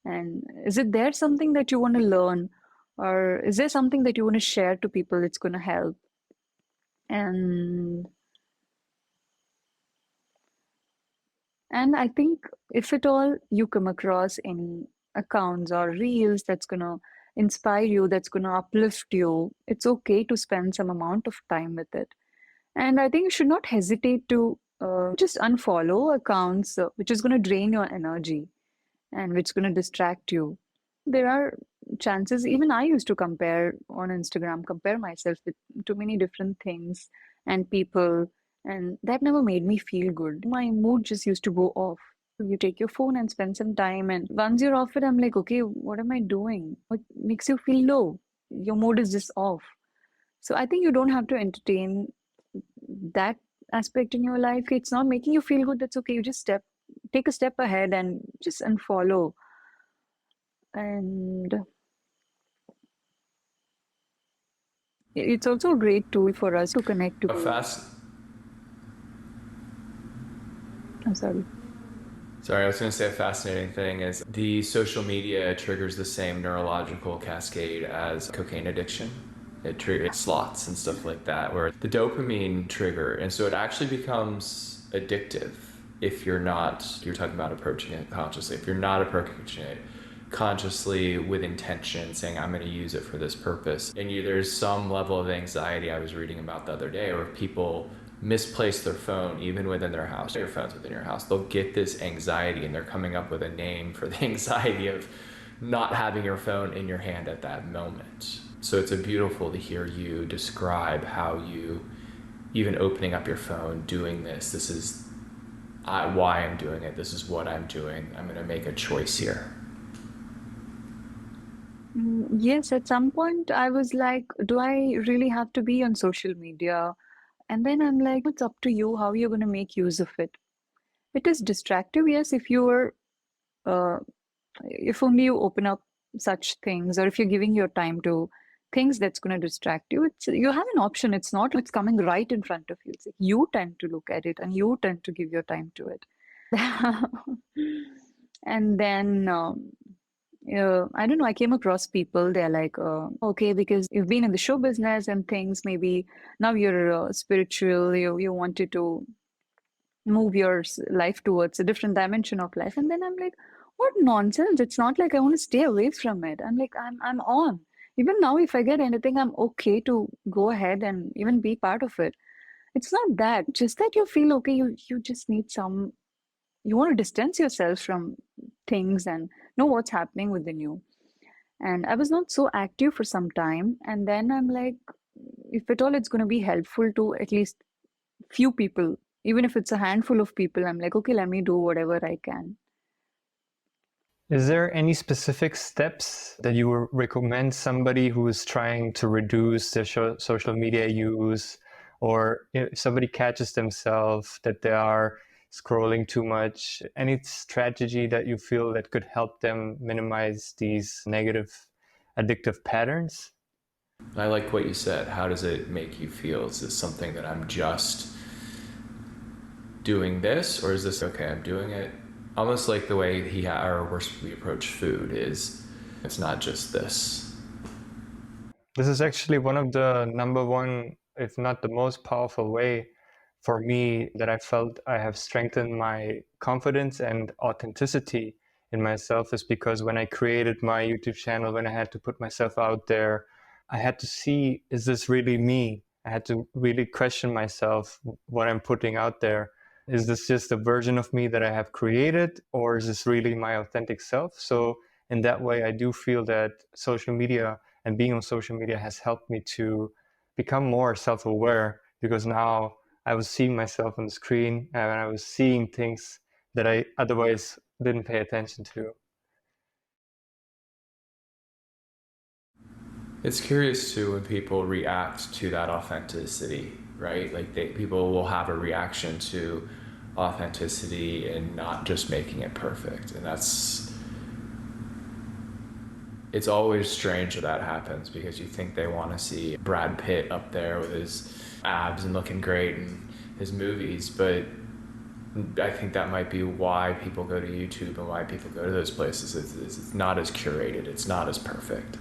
And is it there something that you want to learn? Or is there something that you want to share to people that's going to help? And and I think if at all you come across any accounts or reels that's going to inspire you, that's going to uplift you, it's okay to spend some amount of time with it. And I think you should not hesitate to just unfollow accounts which is going to drain your energy and which is going to distract you. There are chances, even I used to compare on Instagram, compare myself with too many different things and people, and that never made me feel good. My mood just used to go off. You take your phone and spend some time, and once you're off it, I'm like, okay, what am I doing? What makes you feel low? Your mood is just off. So I think you don't have to entertain that aspect in your life. It's not making you feel good, that's okay. You just take a step ahead and just unfollow. And it's also a great tool for us to connect to. A fast I'm sorry. Sorry, I was going to say a fascinating thing is the social media triggers the same neurological cascade as cocaine addiction. It triggers slots and stuff like that, where the dopamine trigger, and so it actually becomes addictive if you're talking about approaching it consciously. If you're not approaching it consciously with intention, saying, I'm going to use it for this purpose, and there's some level of anxiety I was reading about the other day where people misplace their phone even within their house. Your phone's within your house. They'll get this anxiety and they're coming up with a name for the anxiety of not having your phone in your hand at that moment. So it's beautiful to hear you describe how you, even opening up your phone, doing this is why I'm doing it. This is what I'm doing. I'm going to make a choice here. Yes, at some point I was like, do I really have to be on social media? And then I'm like, it's up to you how you're going to make use of it. It is distractive, yes, uh, if only you open up such things, or if you're giving your time to things that's going to distract you. You have an option. It's not it's coming right in front of you. It's like you tend to look at it and you tend to give your time to it. And then I don't know, I came across people, they're like, okay, because you've been in the show business and things, maybe now you're spiritual, you wanted to move your life towards a different dimension of life. And then I'm like, what nonsense. It's not like I want to stay away from it. I'm like, I'm on. Even now, if I get anything, I'm okay to go ahead and even be part of it. It's not that, just that you feel okay, you just need you want to distance yourself from things and know what's happening within you. And I was not so active for some time. And then I'm like, if at all it's going to be helpful to at least few people, Even if it's a handful of people, I'm like, okay, let me do whatever I can. Is there any specific steps that you would recommend somebody who is trying to reduce their social media use, or if somebody catches themselves that they are scrolling too much? Any strategy that you feel that could help them minimize these negative addictive patterns? I like what you said. How does it make you feel? Is this something that I'm just doing this, or is this okay, I'm doing it? Almost like the way we approach food is, it's not just this. This is actually one of the number one, if not the most powerful way for me that I felt I have strengthened my confidence and authenticity in myself, is because when I created my YouTube channel, when I had to put myself out there, I had to see, is this really me? I had to really question myself, what I'm putting out there. Is this just a version of me that I have created, or is this really my authentic self? So in that way, I do feel that social media and being on social media has helped me to become more self-aware, because now I was seeing myself on the screen and I was seeing things that I otherwise didn't pay attention to. It's curious too when people react to that authenticity, right? Like people will have a reaction to authenticity and not just making it perfect. And it's always strange that that happens, because you think they want to see Brad Pitt up there with his abs and looking great in his movies, but I think that might be why people go to YouTube and why people go to those places. It's not as curated, it's not as perfect.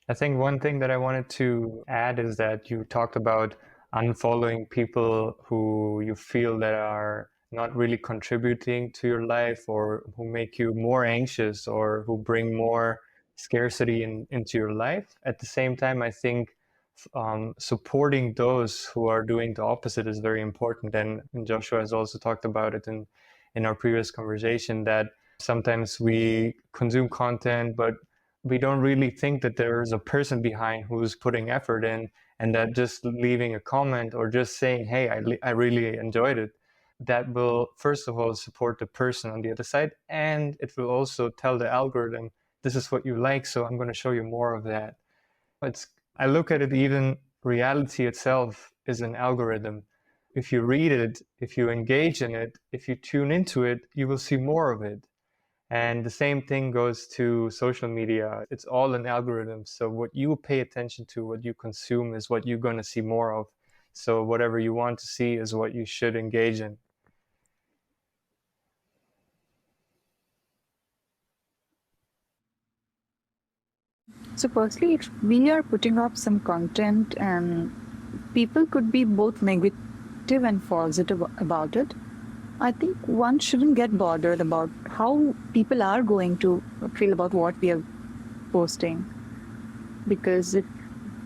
I think one thing that I wanted to add is that you talked about unfollowing people who you feel that are not really contributing to your life, or who make you more anxious, or who bring more scarcity into your life. At the same time, I think supporting those who are doing the opposite is very important. And Joshua has also talked about it in our previous conversation, that sometimes we consume content, but we don't really think that there is a person behind who's putting effort in, and that just leaving a comment or just saying, hey, I really enjoyed it, that will first of all support the person on the other side, and it will also tell the algorithm, this is what you like, so I'm going to show you more of that. I look at it, even reality itself is an algorithm. If you read it, if you engage in it, if you tune into it, you will see more of it. And the same thing goes to social media. It's all an algorithm. So what you pay attention to, what you consume, is what you're going to see more of. So whatever you want to see is what you should engage in. So, firstly, if we are putting up some content and people could be both negative and positive about it, I think one shouldn't get bothered about how people are going to feel about what we are posting. Because if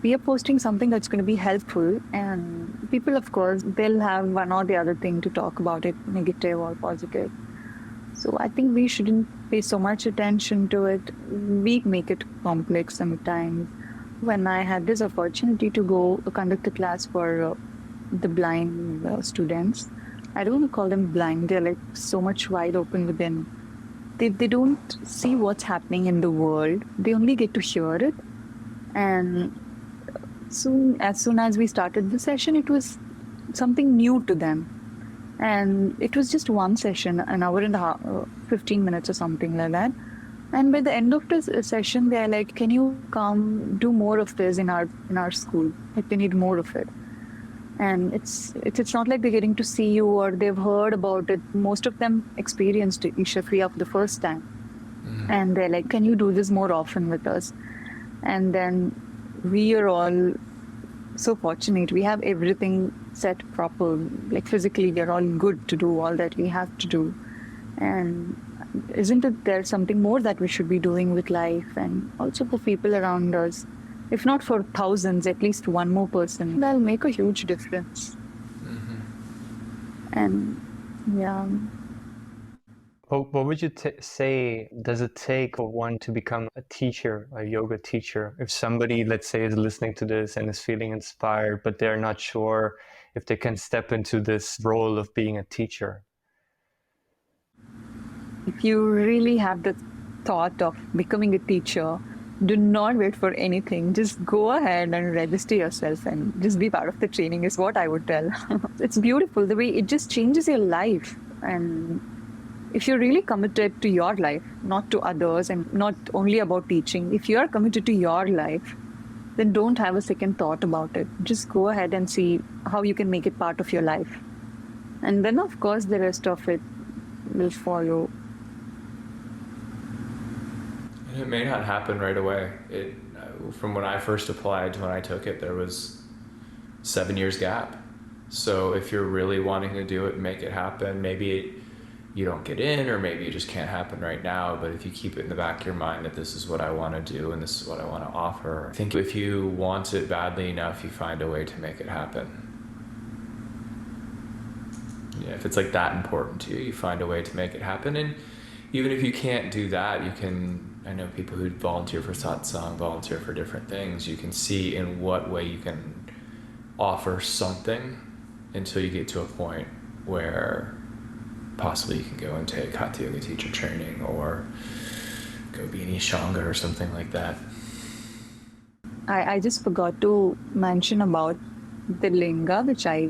we are posting something that's going to be helpful, and people, of course, they'll have one or the other thing to talk about it, negative or positive. So I think we shouldn't pay so much attention to it. We make it complex sometimes. When I had this opportunity to go conduct a class for the blind students, I don't want to call them blind. They're like so much wide open within. They don't see what's happening in the world. They only get to hear it. And as soon as we started the session, it was something new to them. And it was just one session, an hour and a half, 15 minutes or something like that. And by the end of the session, they're like, can you come do more of this in our school? Like, they need more of it. And it's not like they're getting to see you or they've heard about it. Most of them experienced Ishakriya for the first time. Mm-hmm. And they're like, can you do this more often with us? And then we are all so fortunate. We have everything set proper. Like physically, we're all good to do all that we have to do. And isn't it there something more that we should be doing with life, and also for people around us? If not for thousands, at least one more person, that'll make a huge difference. Mm-hmm. And yeah. What would you say does it take for one to become a teacher, a yoga teacher? If somebody, let's say, is listening to this and is feeling inspired, but they're not sure if they can step into this role of being a teacher. If you really have the thought of becoming a teacher, do not wait for anything. Just go ahead and register yourself and just be part of the training is what I would tell. It's beautiful the way it just changes your life. And if you're really committed to your life, not to others, and not only about teaching, if you're committed to your life, then don't have a second thought about it. Just go ahead and see how you can make it part of your life. And then, of course, the rest of it will follow. It may not happen right away. From when I first applied to when I took it, there was 7 years gap. So if you're really wanting to do it and make it happen, maybe you don't get in, or maybe it just can't happen right now. But if you keep it in the back of your mind that this is what I want to do and this is what I want to offer, I think if you want it badly enough, you find a way to make it happen. Yeah, if it's like that important to you, you find a way to make it happen. And even if you can't do that, you can, I know people who volunteer for satsang, volunteer for different things. You can see in what way you can offer something until you get to a point where possibly you can go and take Hatha Yoga teacher training or go be an Ishanga or something like that. I just forgot to mention about the linga, which I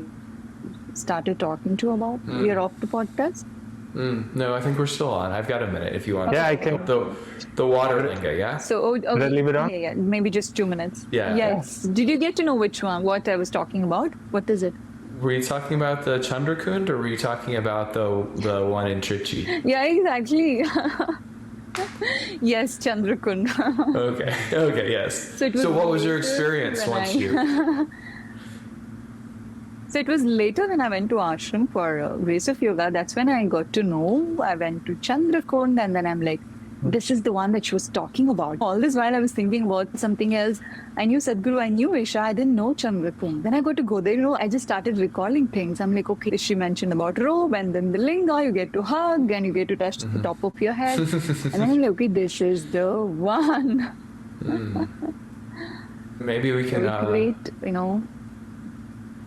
started talking to about. We are off the podcast. No, I think we're still on. I've got a minute if you want. Yeah, I can. The water linga, yeah? So, Should I leave it on? Yeah, maybe just 2 minutes. Yeah. Yes. Did you get to know what I was talking about? What is it? Were you talking about the Chandrakund, or were you talking about the one in Trichy? Yeah, exactly. Yes, Chandrakund. Okay, yes. So what was your experience once you... So it was later when I went to ashram for Grace of Yoga. That's when I got to know. I went to Chandrakund, and then I'm like, this is the one that she was talking about. All this while I was thinking about something else. I knew Sadhguru, I knew Isha, I didn't know Chandrakund. Then I got to go there, I just started recalling things. I'm like, okay, she mentioned about robe, and then the linga, you get to hug, and you get to touch the top of your head. And then I'm like, okay, this is the one. Maybe we can... Great,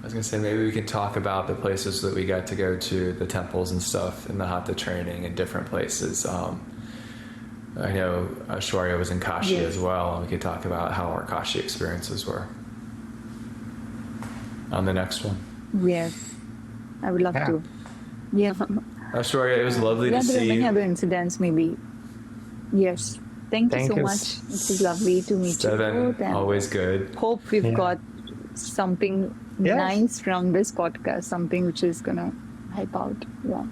I was going to say, maybe we can talk about the places that we got to go to, the temples and stuff, and the Hatha training in different places. I know Aishwarya was in Kashi as well, and we could talk about how our Kashi experiences were on the next one. Yes, I would love to. Yeah. Aishwarya, it was lovely to see you. There are many other incidents, maybe. Yes. Thank you so you. much. It was lovely to meet you both. And always good. hope we've got something nice from this podcast, something which is going to help out. Yeah.